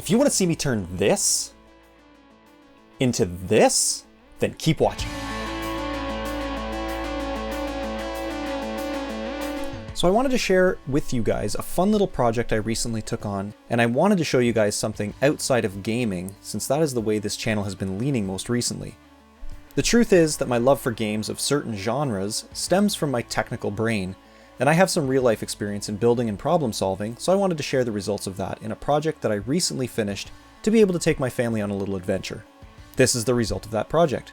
If you want to see me turn this into this, then keep watching. So I wanted to share with you guys a fun little project I recently took on, and I wanted to show you guys something outside of gaming, since that is the way this channel has been leaning most recently. The truth is that my love for games of certain genres stems from my technical brain, and I have some real-life experience in building and problem solving, so I wanted to share the results of that in a project that I recently finished to be able to take my family on a little adventure. This is the result of that project.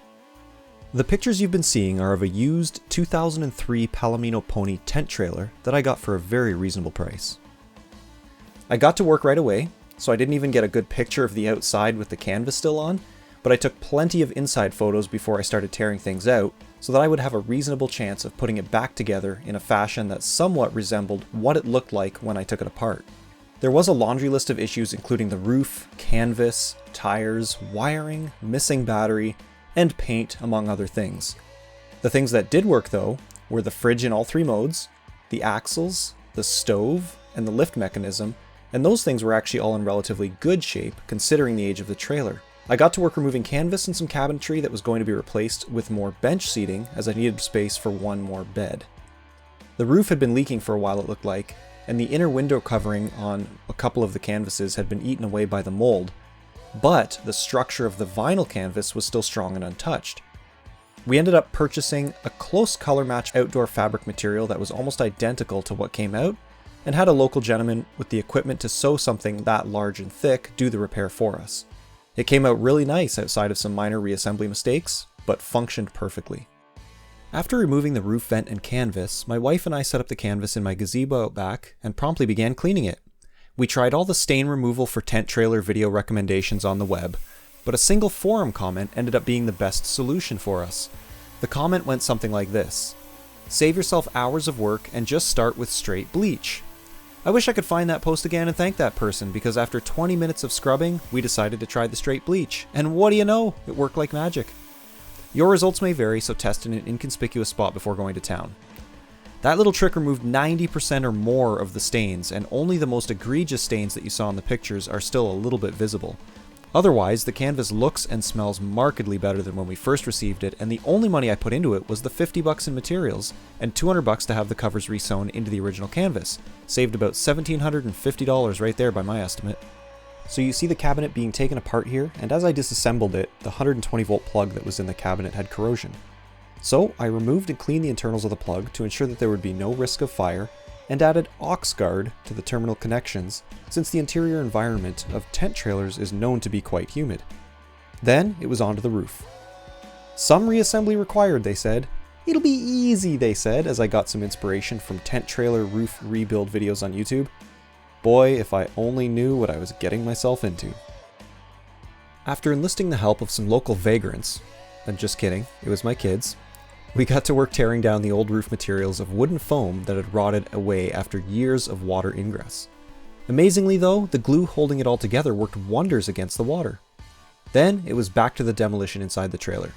The pictures you've been seeing are of a used 2003 Palomino pony tent trailer that I got for a very reasonable price. I got to work right away, so I didn't even get a good picture of the outside with the canvas still on, but I took plenty of inside photos before I started tearing things out, so that I would have a reasonable chance of putting it back together in a fashion that somewhat resembled what it looked like when I took it apart. There was a laundry list of issues including the roof, canvas, tires, wiring, missing battery, and paint, among other things. The things that did work though were the fridge in all three modes, the axles, the stove, and the lift mechanism, and those things were actually all in relatively good shape considering the age of the trailer. I got to work removing canvas and some cabinetry that was going to be replaced with more bench seating as I needed space for one more bed. The roof had been leaking for a while, it looked like, and the inner window covering on a couple of the canvases had been eaten away by the mold, but the structure of the vinyl canvas was still strong and untouched. We ended up purchasing a close color match outdoor fabric material that was almost identical to what came out, and had a local gentleman with the equipment to sew something that large and thick do the repair for us. It came out really nice outside of some minor reassembly mistakes, but functioned perfectly. After removing the roof vent and canvas, my wife and I set up the canvas in my gazebo out back and promptly began cleaning it. We tried all the stain removal for tent trailer video recommendations on the web, but a single forum comment ended up being the best solution for us. The comment went something like this: "Save yourself hours of work and just start with straight bleach." I wish I could find that post again and thank that person, because after 20 minutes of scrubbing, we decided to try the straight bleach, and what do you know, it worked like magic. Your results may vary, so test in an inconspicuous spot before going to town. That little trick removed 90% or more of the stains, and only the most egregious stains that you saw in the pictures are still a little bit visible. Otherwise, the canvas looks and smells markedly better than when we first received it, and the only money I put into it was the $50 in materials and $200 to have the covers resewn into the original canvas. Saved about $1,750 right there by my estimate. So you see the cabinet being taken apart here, and as I disassembled it, the 120 volt plug that was in the cabinet had corrosion. So I removed and cleaned the internals of the plug to ensure that there would be no risk of fire, and added aux guard to the terminal connections, since the interior environment of tent trailers is known to be quite humid. Then it was onto the roof. Some reassembly required, they said. It'll be easy, they said, as I got some inspiration from tent trailer roof rebuild videos on YouTube. Boy, if I only knew what I was getting myself into. After enlisting the help of some local vagrants, and just kidding, it was my kids, we got to work tearing down the old roof materials of wooden foam that had rotted away after years of water ingress. Amazingly though, the glue holding it all together worked wonders against the water. Then it was back to the demolition inside the trailer.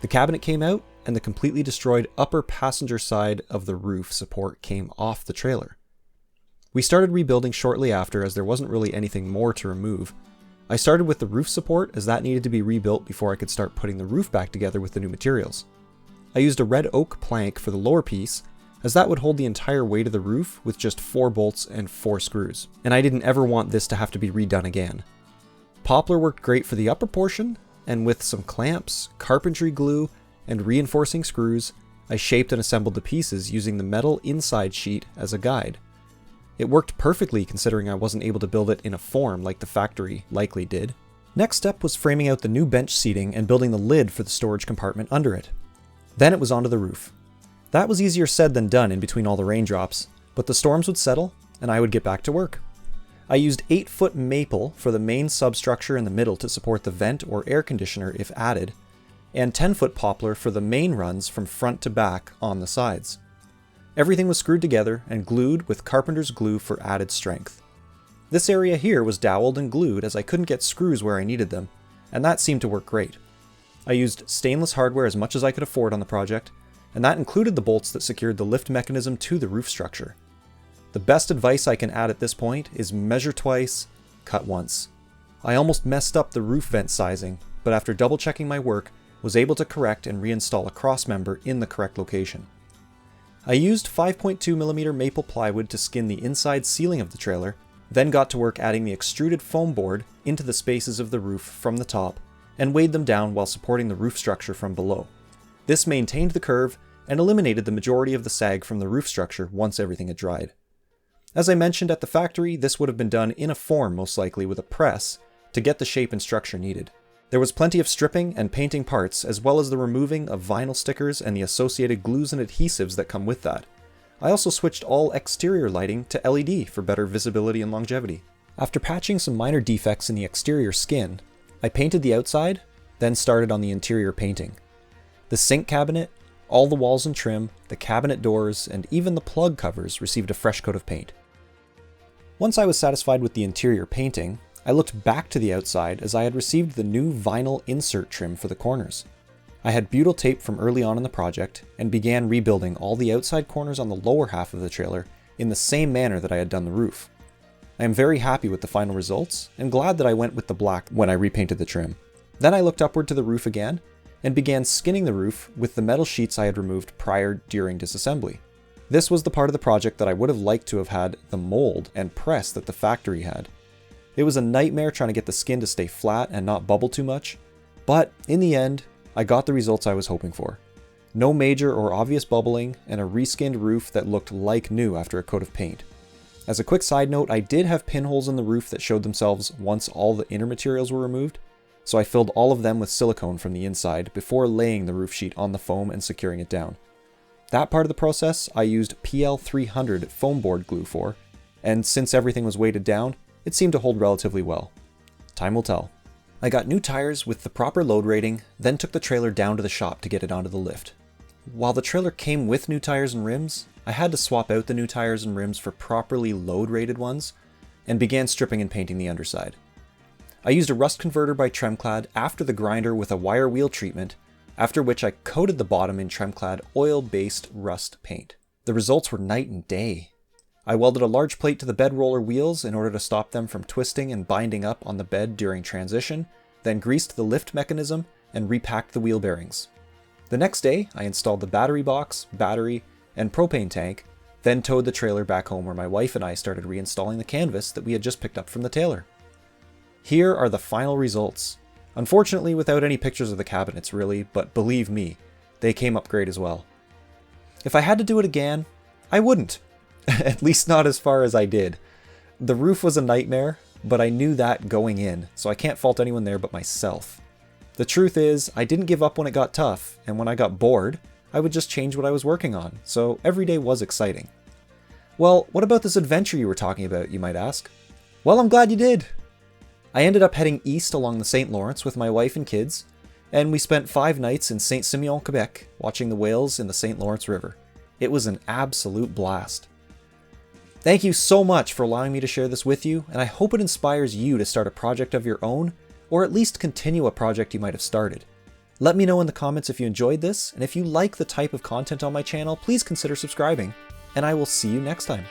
The cabinet came out, and the completely destroyed upper passenger side of the roof support came off the trailer. We started rebuilding shortly after, as there wasn't really anything more to remove. I started with the roof support, as that needed to be rebuilt before I could start putting the roof back together with the new materials. I used a red oak plank for the lower piece, as that would hold the entire weight of the roof with just 4 bolts and 4 screws, and I didn't ever want this to have to be redone again. Poplar worked great for the upper portion, and with some clamps, carpentry glue, and reinforcing screws, I shaped and assembled the pieces using the metal inside sheet as a guide. It worked perfectly considering I wasn't able to build it in a form like the factory likely did. Next step was framing out the new bench seating and building the lid for the storage compartment under it. Then it was onto the roof. That was easier said than done in between all the raindrops, but the storms would settle and I would get back to work. I used 8-foot maple for the main substructure in the middle to support the vent or air conditioner if added, and 10-foot poplar for the main runs from front to back on the sides. Everything was screwed together and glued with carpenter's glue for added strength. This area here was doweled and glued as I couldn't get screws where I needed them, and that seemed to work great. I used stainless hardware as much as I could afford on the project, and that included the bolts that secured the lift mechanism to the roof structure. The best advice I can add at this point is measure twice, cut once. I almost messed up the roof vent sizing, but after double checking my work, was able to correct and reinstall a cross member in the correct location. I used 5.2mm maple plywood to skin the inside ceiling of the trailer, then got to work adding the extruded foam board into the spaces of the roof from the top, and weighed them down while supporting the roof structure from below. This maintained the curve and eliminated the majority of the sag from the roof structure once everything had dried. As I mentioned at the factory, this would have been done in a form most likely with a press to get the shape and structure needed. There was plenty of stripping and painting parts, as well as the removing of vinyl stickers and the associated glues and adhesives that come with that. I also switched all exterior lighting to LED for better visibility and longevity. After patching some minor defects in the exterior skin, I painted the outside, then started on the interior painting. The sink cabinet, all the walls and trim, the cabinet doors, and even the plug covers received a fresh coat of paint. Once I was satisfied with the interior painting, I looked back to the outside as I had received the new vinyl insert trim for the corners. I had butyl tape from early on in the project and began rebuilding all the outside corners on the lower half of the trailer in the same manner that I had done the roof. I am very happy with the final results and glad that I went with the black when I repainted the trim. Then I looked upward to the roof again and began skinning the roof with the metal sheets I had removed prior during disassembly. This was the part of the project that I would have liked to have had the mold and press that the factory had. It was a nightmare trying to get the skin to stay flat and not bubble too much, but in the end, I got the results I was hoping for. No major or obvious bubbling, and a reskinned roof that looked like new after a coat of paint. As a quick side note, I did have pinholes in the roof that showed themselves once all the inner materials were removed, so I filled all of them with silicone from the inside before laying the roof sheet on the foam and securing it down. That part of the process I used PL300 foam board glue for, and since everything was weighted down, it seemed to hold relatively well. Time will tell. I got new tires with the proper load rating, then took the trailer down to the shop to get it onto the lift. While the trailer came with new tires and rims, I had to swap out the new tires and rims for properly load rated ones, and began stripping and painting the underside. I used a rust converter by Tremclad after the grinder with a wire wheel treatment, after which I coated the bottom in Tremclad oil-based rust paint. The results were night and day. I welded a large plate to the bed roller wheels in order to stop them from twisting and binding up on the bed during transition, then greased the lift mechanism and repacked the wheel bearings. The next day, I installed the battery box, battery, and propane tank, then towed the trailer back home where my wife and I started reinstalling the canvas that we had just picked up from the tailor. Here are the final results. Unfortunately, without any pictures of the cabinets really, but believe me, they came up great as well. If I had to do it again, I wouldn't. At least not as far as I did. The roof was a nightmare, but I knew that going in, so I can't fault anyone there but myself. The truth is, I didn't give up when it got tough, and when I got bored, I would just change what I was working on, so every day was exciting. Well, what about this adventure you were talking about, you might ask? Well, I'm glad you did! I ended up heading east along the St. Lawrence with my wife and kids, and we spent 5 nights in Saint-Simeon, Quebec, watching the whales in the St. Lawrence River. It was an absolute blast. Thank you so much for allowing me to share this with you, and I hope it inspires you to start a project of your own, or at least continue a project you might have started. Let me know in the comments if you enjoyed this, and if you like the type of content on my channel, please consider subscribing, and I will see you next time.